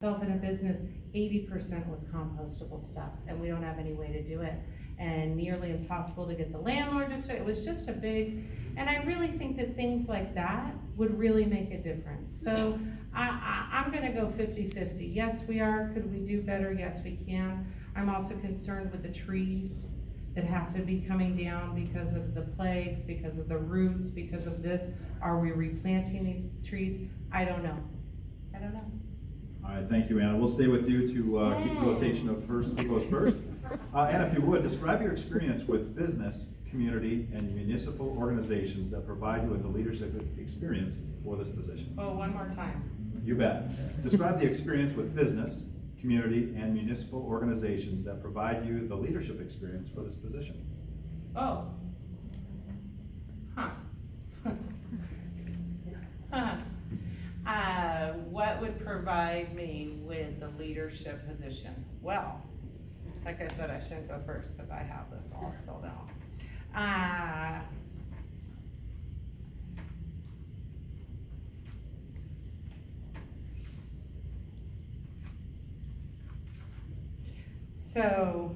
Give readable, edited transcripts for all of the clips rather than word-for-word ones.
Myself in a business, 80% was compostable stuff, and we don't have any way to do it. And nearly impossible to get the landlord to, it was just a big, and I really think that things like that would really make a difference. So I'm gonna go 50-50. Yes, we are. Could we do better? Yes, we can. I'm also concerned with the trees that have to be coming down because of the plagues, because of the roots, because of this. Are we replanting these trees? I don't know. I don't know. All right, thank you, Anna. We'll stay with you to keep the rotation of first, who goes first. Anna, if you would, describe your experience with business, community, and municipal organizations that provide you with the leadership experience for this position. Oh, one more time. You bet. Describe the experience with business, community, and municipal organizations that provide you the leadership experience for this position. Oh. Huh. Huh. What would provide me with the leadership position? Well, like I said, I shouldn't go first because I have this all spelled out. So,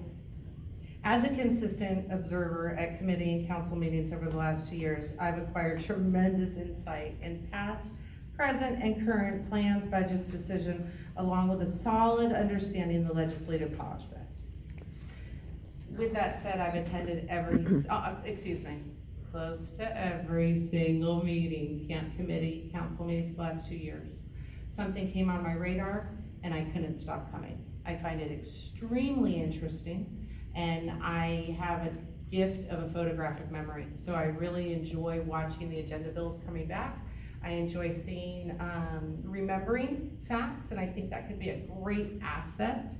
as a consistent observer at committee and council meetings over the last 2 years, I've acquired tremendous insight in past, present, and current plans, budgets, decision, along with a solid understanding of the legislative process. With that said, I've attended close to every single meeting, committee, council meeting for the last 2 years. Something came on my radar and I couldn't stop coming. I find it extremely interesting, and I have a gift of a photographic memory. So I really enjoy watching the agenda bills coming back. I enjoy seeing, remembering facts, and I think that could be a great asset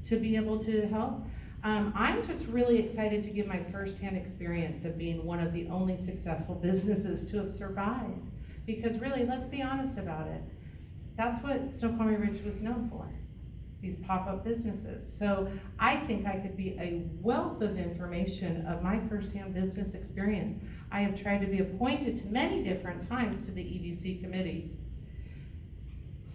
to be able to help. I'm just really excited to give my firsthand experience of being one of the only successful businesses to have survived. Because really, let's be honest about it. That's what Snoqualmie Ridge was known for, these pop-up businesses. So I think I could be a wealth of information of my firsthand business experience. I have tried to be appointed to many different times to the EDC committee,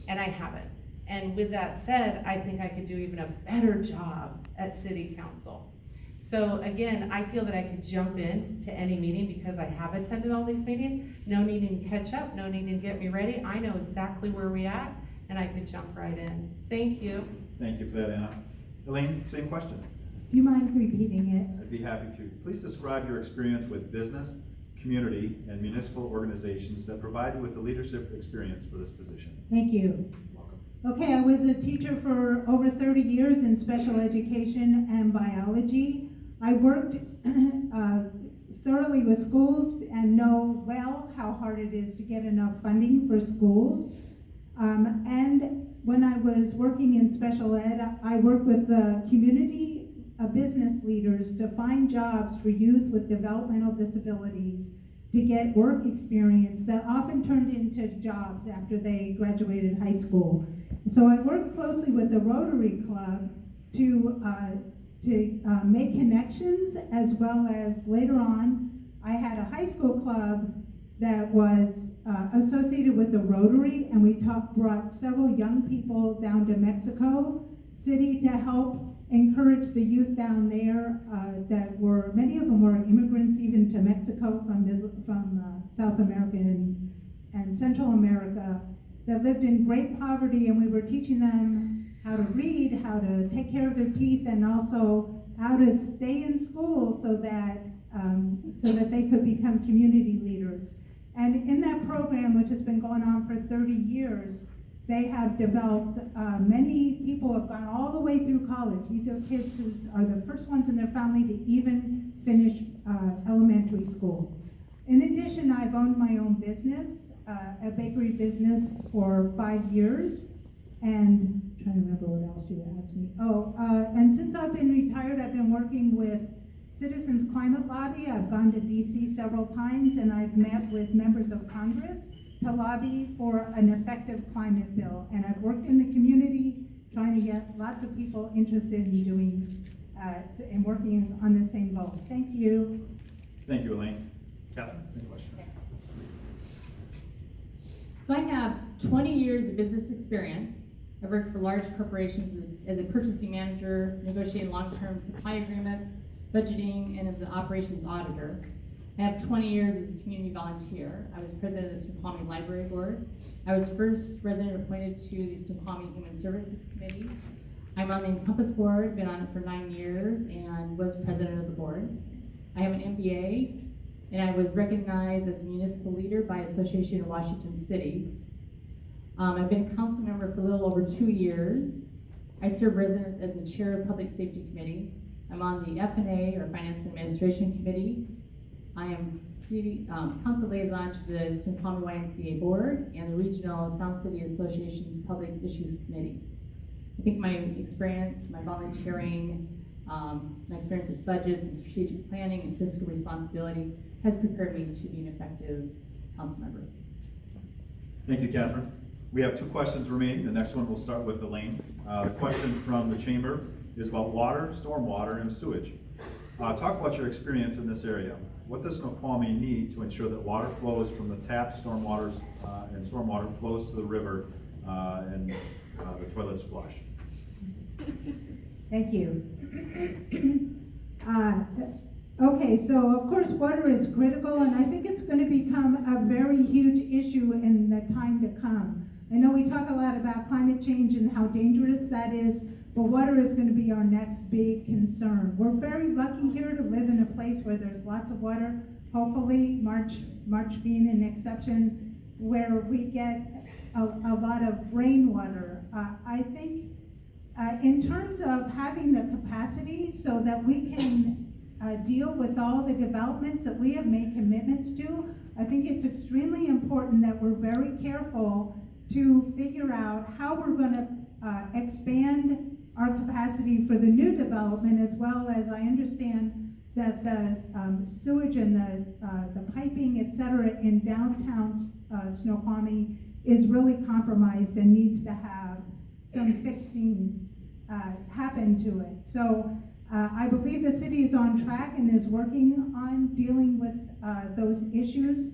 and I haven't. And with that said, I think I could do even a better job at city council. So again, I feel that I could jump in to any meeting because I have attended all these meetings. No needing to catch up, no needing to get me ready. I know exactly where we're at, and I could jump right in. Thank you. Thank you for that, Anna. Elaine, same question. Do you mind repeating it? I'd be happy to. Please describe your experience with business, community, and municipal organizations that provide you with the leadership experience for this position. Thank you. Welcome. Okay, I was a teacher for over 30 years in special education and biology. I worked thoroughly with schools and know well how hard it is to get enough funding for schools. And when I was working in special ed, I worked with the community business leaders to find jobs for youth with developmental disabilities to get work experience that often turned into jobs after they graduated high school. So I worked closely with the Rotary Club to make connections, as well as later on, I had a high school club that was associated with the Rotary, and we brought several young people down to Mexico City to help encourage the youth down there that were, many of them were immigrants even to Mexico from South America and Central America, that lived in great poverty, and we were teaching them how to read, how to take care of their teeth, and also how to stay in school so that they could become community leaders. And in that program, which has been going on for 30 years, they have developed, many people have gone all the way through college. These are kids who are the first ones in their family to even finish elementary school. In addition, I've owned my own business, a bakery business for 5 years. And I'm trying to remember what else you asked me. And since I've been retired, I've been working with Citizens Climate Lobby. I've gone to DC several times, and I've met with members of Congress to lobby for an effective climate bill. And I've worked in the community trying to get lots of people interested in doing, and working on the same goal. Thank you. Thank you, Elaine. Catherine, same question. So I have 20 years of business experience. I've worked for large corporations as a purchasing manager, negotiating long-term supply agreements, budgeting, and as an operations auditor. I have 20 years as a community volunteer. I was president of the Snoqualmie Library Board. I was first resident appointed to the Snoqualmie Human Services Committee. I'm on the Encompass Board, been on it for 9 years, and was president of the board. I have an MBA, and I was recognized as a municipal leader by Association of Washington Cities. I've been a council member for a little over 2 years. I serve residents as the chair of Public Safety Committee. I'm on the F&A, or Finance and Administration Committee. I am city council liaison to the Snoqualmie YMCA Board and the Regional Sound City Association's Public Issues Committee. I think my experience, my volunteering, my experience with budgets and strategic planning and fiscal responsibility has prepared me to be an effective council member. Thank you, Catherine. We have 2 questions remaining. The next one will start with Elaine. The question from the chamber is about water, stormwater, and sewage. Talk about your experience in this area. What does Snoqualmie need to ensure that water flows from the taps, stormwaters, and stormwater flows to the river and the toilets flush? Thank you. Okay, so of course water is critical, and I think it's going to become a very huge issue in the time to come. I know we talk a lot about climate change and how dangerous that is, but water is going to be our next big concern. We're very lucky here to live in a place where there's lots of water. Hopefully, March being an exception, where we get a lot of rainwater. I think in terms of having the capacity so that we can deal with all the developments that we have made commitments to, I think it's extremely important that we're very careful to figure out how we're going to expand our capacity for the new development, as well as I understand that the sewage and the piping, et cetera, in downtown Snoqualmie is really compromised and needs to have some fixing happen to it. So I believe the city is on track and is working on dealing with those issues.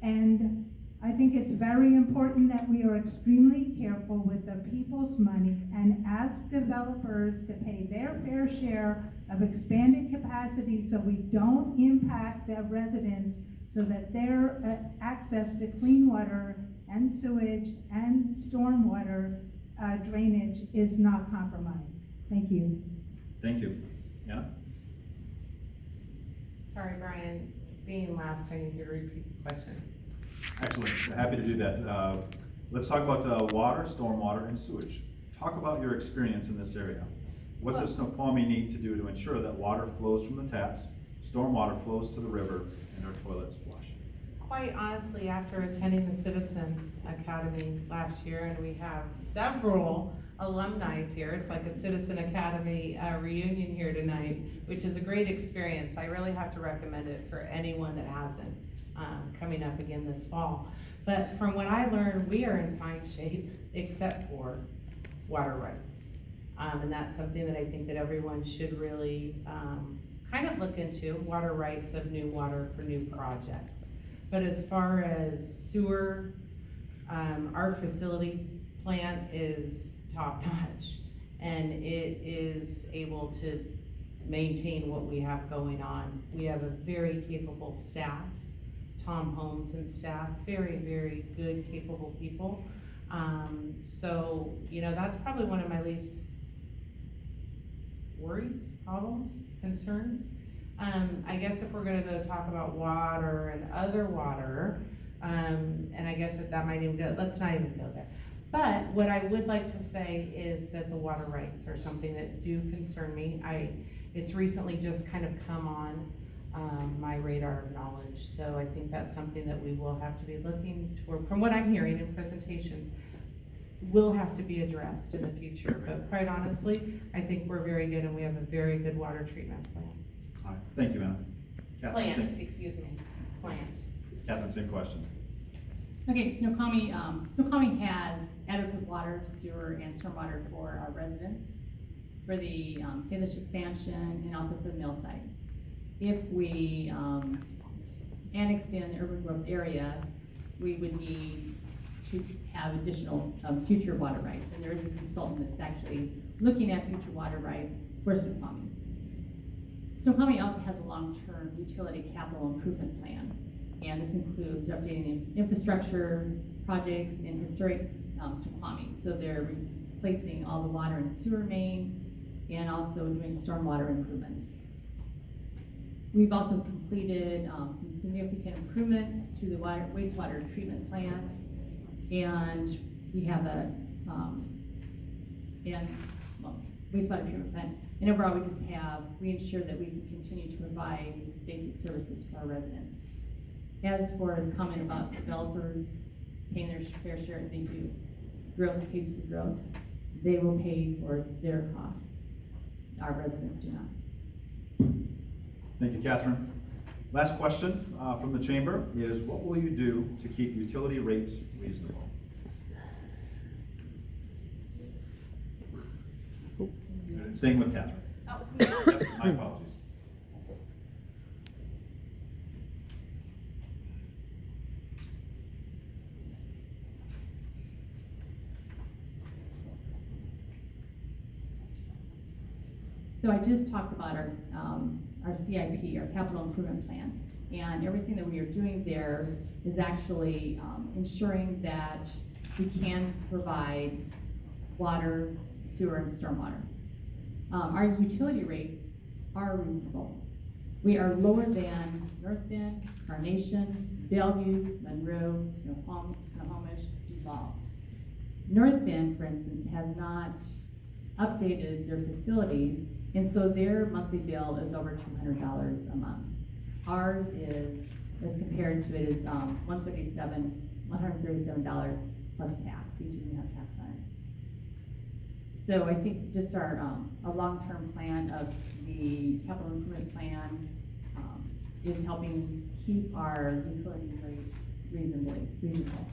And I think it's very important that we are extremely careful with the people's money and ask developers to pay their fair share of expanded capacity so we don't impact the residents, so that their access to clean water and sewage and stormwater drainage is not compromised. Thank you. Thank you. Anna? Sorry, Brian, being last, I need to repeat the question. Excellent. Happy to do that. Let's talk about water, stormwater, and sewage. Talk about your experience in this area. What does Snoqualmie need to do to ensure that water flows from the taps, stormwater flows to the river, and our toilets flush? Quite honestly, after attending the Citizen Academy last year, and we have several alumni here, it's like a Citizen Academy reunion here tonight, which is a great experience. I really have to recommend it for anyone that hasn't, coming up again this fall. But from what I learned, we are in fine shape except for water rights. And that's something that I think that everyone should really kind of look into, water rights of new water for new projects. But as far as sewer, our facility plant is top notch, and it is able to maintain what we have going on. We have a very capable staff, Tom Holmes and staff, very, very good, capable people. So, you know, that's probably one of my least worries, problems, concerns. I guess if we're gonna go talk about water and other water, and I guess that might even go, let's not even go there. But what I would like to say is that the water rights are something that do concern me. It's recently just kind of come on my radar of knowledge, so I think that's something that we will have to be looking toward, from what I'm hearing in presentations, will have to be addressed in the future. But quite honestly, I think we're very good, and we have a very good water treatment plant. All right. Thank you, Anna. Catherine, Plant, excuse me, plant. Catherine, same question. Okay, Snoqualmie has adequate water, sewer, and stormwater for our residents, for the Salish expansion, and also for the mill site. If we annexed in the urban growth area, we would need to have additional future water rights. And there is a consultant that's actually looking at future water rights for Snoqualmie. Snoqualmie also has a long-term utility capital improvement plan. And this includes updating infrastructure projects in historic Snoqualmie. So they're replacing all the water and sewer main and also doing stormwater improvements. We've also completed some significant improvements to the wastewater treatment plant, and we have a wastewater treatment plant. And overall, we ensure that we can continue to provide these basic services for our residents. As for the comment about developers paying their fair share, they do. Growth pays for growth. They will pay for their costs. Our residents do not. Thank you, Catherine. Last question from the chamber is, what will you do to keep utility rates reasonable? Staying with Catherine. Yep, my apologies. So I just talked about our CIP, our capital improvement plan, and everything that we are doing there is actually ensuring that we can provide water, sewer, and stormwater. Our utility rates are reasonable. We are lower than North Bend, Carnation, Bellevue, Monroe, Snohomish, Duval. North Bend, for instance, has not updated their facilities, and so their monthly bill is over $200 a month. Ours is, as compared to it, is $137 plus tax. Each of them have tax on it. So I think just our a long-term plan of the capital improvement plan is helping keep our utility rates reasonable.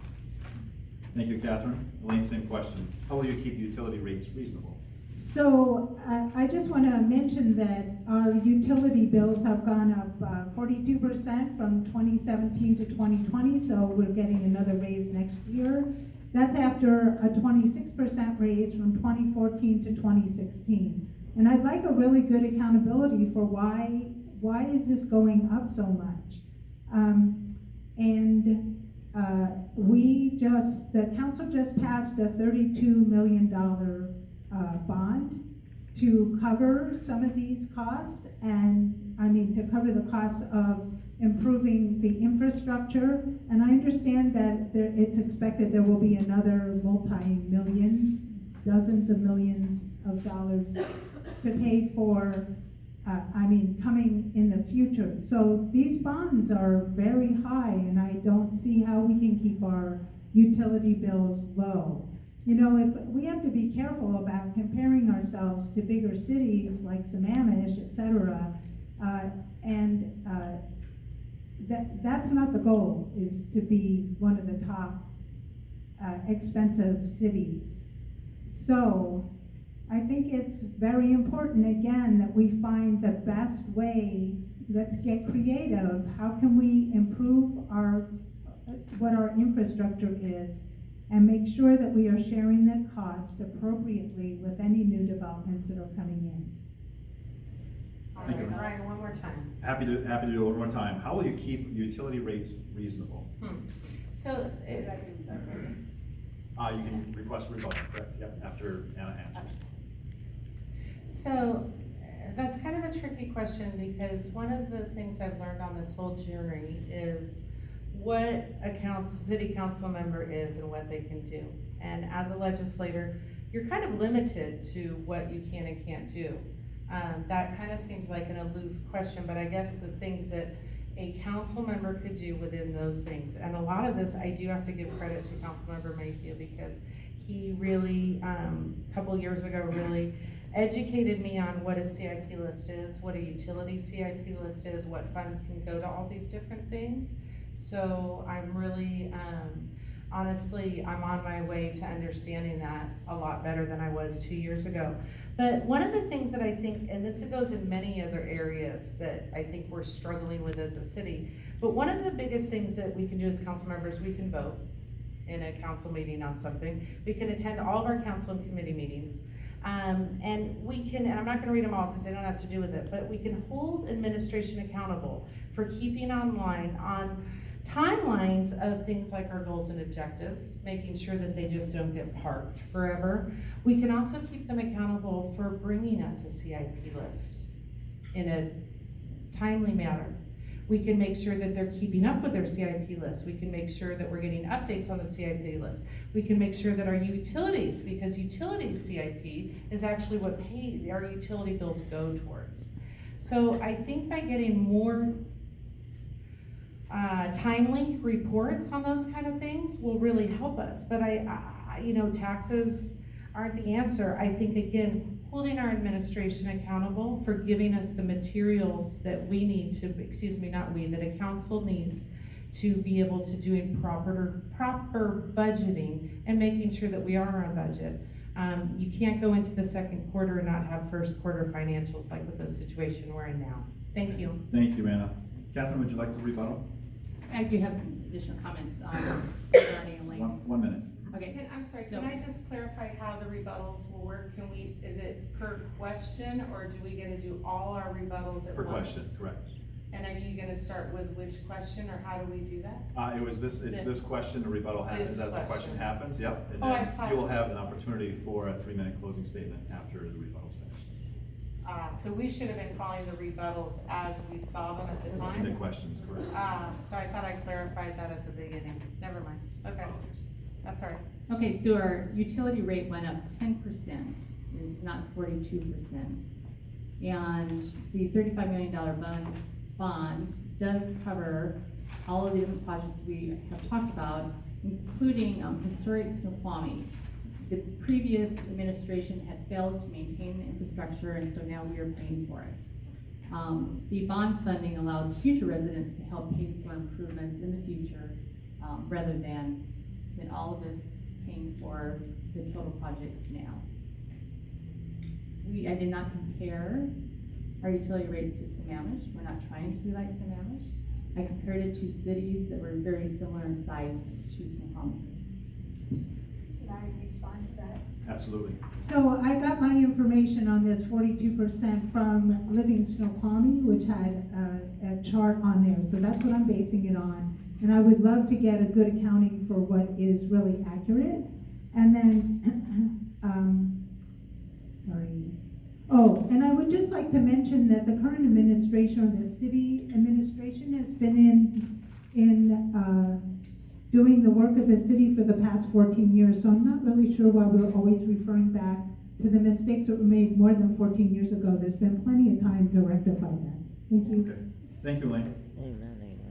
Thank you, Catherine. Elaine, same question. How will you keep utility rates reasonable? So I just want to mention that our utility bills have gone up 42% from 2017 to 2020, so we're getting another raise next year. That's after a 26% raise from 2014 to 2016. And I'd like a really good accountability for why is this going up so much? The council just passed a $32 million bond to cover some of these costs, and to cover the costs of improving the infrastructure. And I understand that it's expected there will be another multi-million, dozens of millions of dollars to pay for, coming in the future. So these bonds are very high, and I don't see how we can keep our utility bills low. If we have to be careful about comparing ourselves to bigger cities like Sammamish, et cetera, that's not the goal, is to be one of the top expensive cities. So I think it's very important, again, that we find the best way. Let's get creative. How can we improve what our infrastructure is, and make sure that we are sharing the cost appropriately with any new developments that are coming in. All Thank you. right, Ryan, one more time. Happy to do it one more time. How will you keep utility rates reasonable? So, You can request rebuttal, correct? Yep, after Anna answers. So that's kind of a tricky question, because one of the things I've learned on this whole journey is what a city council member is and what they can do. And as a legislator, you're kind of limited to what you can and can't do. That kind of seems like an aloof question, but I guess the things that a council member could do within those things. And a lot of this, I do have to give credit to Councilmember Mayfield, because he really, a couple years ago, really educated me on what a CIP list is, what a utility CIP list is, what funds can go to all these different things. So I'm really, honestly, I'm on my way to understanding that a lot better than I was 2 years ago. But one of the things that I think, and this goes in many other areas that I think we're struggling with as a city, but one of the biggest things that we can do as council members, we can vote. in a council meeting on something. We can attend all of our council and committee meetings. And we can, and I'm not gonna read them all because they don't have to do with it, but we can hold administration accountable for keeping online on timelines of things like our goals and objectives, making sure that they just don't get parked forever. We can also keep them accountable for bringing us a CIP list in a timely manner. We can make sure that they're keeping up with their CIP list. We can make sure that we're getting updates on the CIP list. We can make sure that our utilities, because utilities CIP is actually what our utility bills go towards. So I think by getting more timely reports on those kind of things will really help us. But taxes aren't the answer. I think, again, holding our administration accountable for giving us the materials that we need to, that a council needs to be able to doing proper budgeting and making sure that we are on budget. You can't go into the second quarter and not have first quarter financials like with the situation we're in now. Thank you. Thank you, Anna. Catherine, would you like to rebuttal? I do have some additional comments regarding Elaine's. One minute. Okay. I'm sorry, So- can I just clarify how the rebuttals will work? Is it per question, or do we gonna do all our rebuttals at Per once? question, correct. And are you gonna start with which question, or how do we do that? It's this question, the rebuttal happens This as the question question. happens, yep. And Oh, I then thought- you will have an opportunity for a 3-minute closing statement after the rebuttal's finished. So we should have been calling the rebuttals as we saw them at the The time? questions, correct. So I thought I clarified that at the beginning. Never mind. Okay, that's all right. Okay, so our utility rate went up 10%, it is not 42%. And the $35 million bond does cover all of the different projects we have talked about, including historic Snoqualmie. The previous administration had failed to maintain the infrastructure, and so now we are paying for it. The bond funding allows future residents to help pay for improvements in the future, rather than all of us paying for the total projects now. I did not compare our utility rates to Sammamish. We're not trying to be like Sammamish. I compared it to cities that were very similar in size to Snoqualmie. Can I respond to that? Absolutely. So I got my information on this 42% from Living Snoqualmie, which had a chart on there. So that's what I'm basing it on. And I would love to get a good accounting for what is really accurate. And then, and I would just like to mention that the current administration, or the city administration, has been in doing the work of the city for the past 14 years. So I'm not really sure why we're always referring back to the mistakes that were made more than 14 years ago. There's been plenty of time to rectify that. Thank you. Okay. Thank you, Elaine.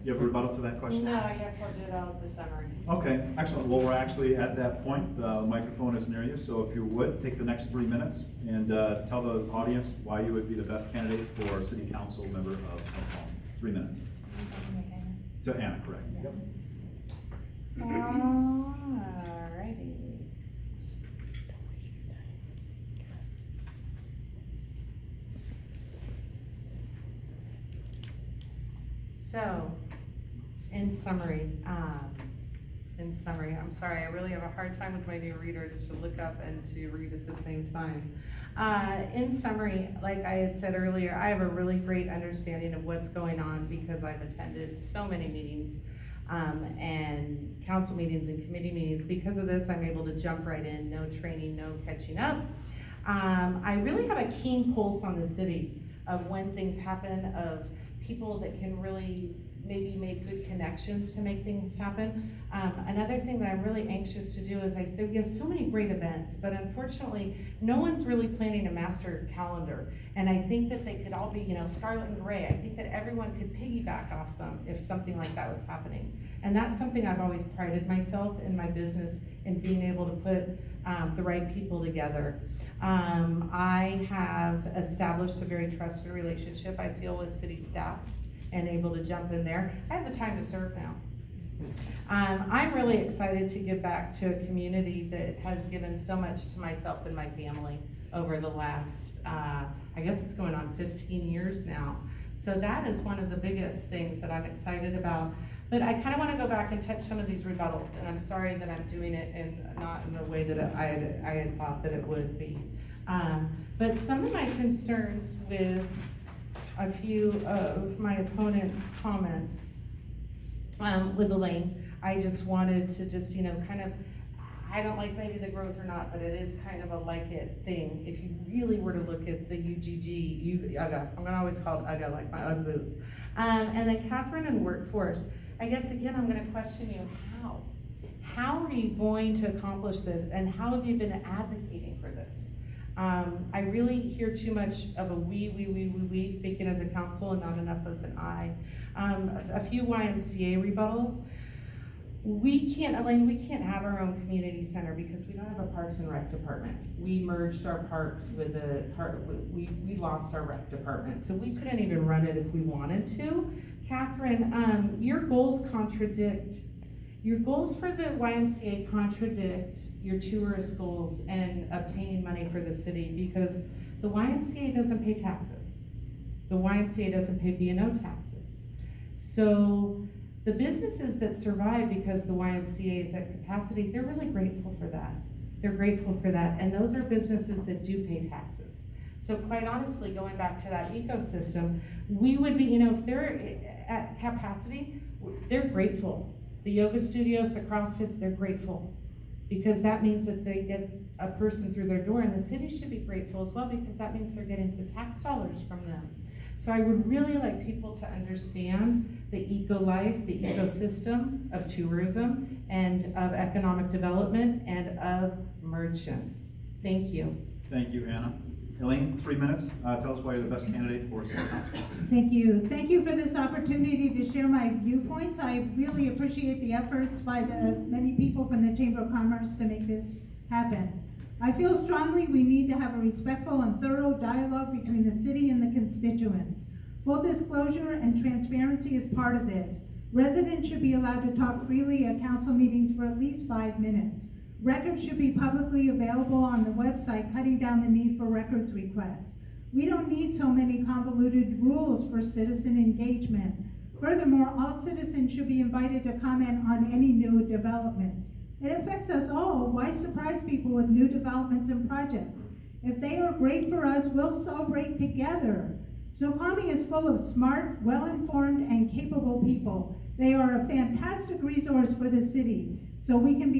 You have a rebuttal to that question? No, I guess I'll do it out of the summary. Okay, excellent. Well, we're actually at that point. The microphone is near you, so if you would, take the next 3 minutes and tell the audience why you would be the best candidate for city council member of Snoqualmie. 3 minutes. To Anna, correct. Yep. Alrighty. So, in summary, I'm sorry, I really have a hard time with my new readers to look up and to read at the same time. In summary, like I had said earlier, I have a really great understanding of what's going on because I've attended so many meetings and council meetings and committee meetings. Because of this, I'm able to jump right in, no training, no catching up. I really have a keen pulse on the city of when things happen, of people that can really maybe make good connections to make things happen. Another thing that I'm really anxious to do is we have so many great events, but unfortunately, no one's really planning a master calendar. And I think that they could all be, scarlet and gray. I think that everyone could piggyback off them if something like that was happening. And that's something I've always prided myself in my business, in being able to put the right people together. I have established a very trusted relationship, I feel, with city staff and able to jump in there. I have the time to serve now. I'm really excited to give back to a community that has given so much to myself and my family over the last I guess it's going on 15 years now. So that is one of the biggest things that I'm excited about. But I kind of want to go back and touch some of these rebuttals, and I'm sorry that I'm doing it not in the way that I had thought that it would be. But some of my concerns with a few of my opponent's comments with Elaine, I just wanted to just, kind of, I don't like maybe the growth or not, but it is kind of a like it thing. If you really were to look at the UGG, I'm gonna always call it UGG, like my UGG boots. And then Catherine in workforce, I guess again, I'm gonna question you, how? How are you going to accomplish this, and how have you been advocating for this? I really hear too much of a we, speaking as a council and not enough as an I. A few YMCA rebuttals. Elaine, we can't have our own community center because we don't have a Parks and Rec department. We merged our parks with we lost our rec department, so we couldn't even run it if we wanted to. Catherine, your goals contradict, your goals for the YMCA contradict your tourist goals and obtaining money for the city, because the YMCA doesn't pay taxes. The YMCA doesn't pay B&O taxes. So the businesses that survive because the YMCA is at capacity, they're really grateful for that. They're grateful for that, and those are businesses that do pay taxes. So quite honestly, going back to that ecosystem, we would be, if they're at capacity, they're grateful. The yoga studios, the CrossFits, they're grateful, because that means that they get a person through their door, and the city should be grateful as well, because that means they're getting the tax dollars from them. So I would really like people to understand the eco-life, the ecosystem of tourism and of economic development and of merchants. Thank you. Thank you, Anna. Elaine, 3 minutes. Tell us why you're the best candidate for city council. Thank you. Thank you for this opportunity to share my viewpoints. I really appreciate the efforts by the many people from the Chamber of Commerce to make this happen. I feel strongly we need to have a respectful and thorough dialogue between the city and the constituents. Full disclosure and transparency is part of this. Residents should be allowed to talk freely at council meetings for at least 5 minutes. Records should be publicly available on the website, cutting down the need for records requests. We don't need so many convoluted rules for citizen engagement. Furthermore, all citizens should be invited to comment on any new developments. It affects us all. Why surprise people with new developments and projects? If they are great for us, we'll celebrate together. Snoqualmie is full of smart, well-informed, and capable people. They are a fantastic resource for the city, so we can be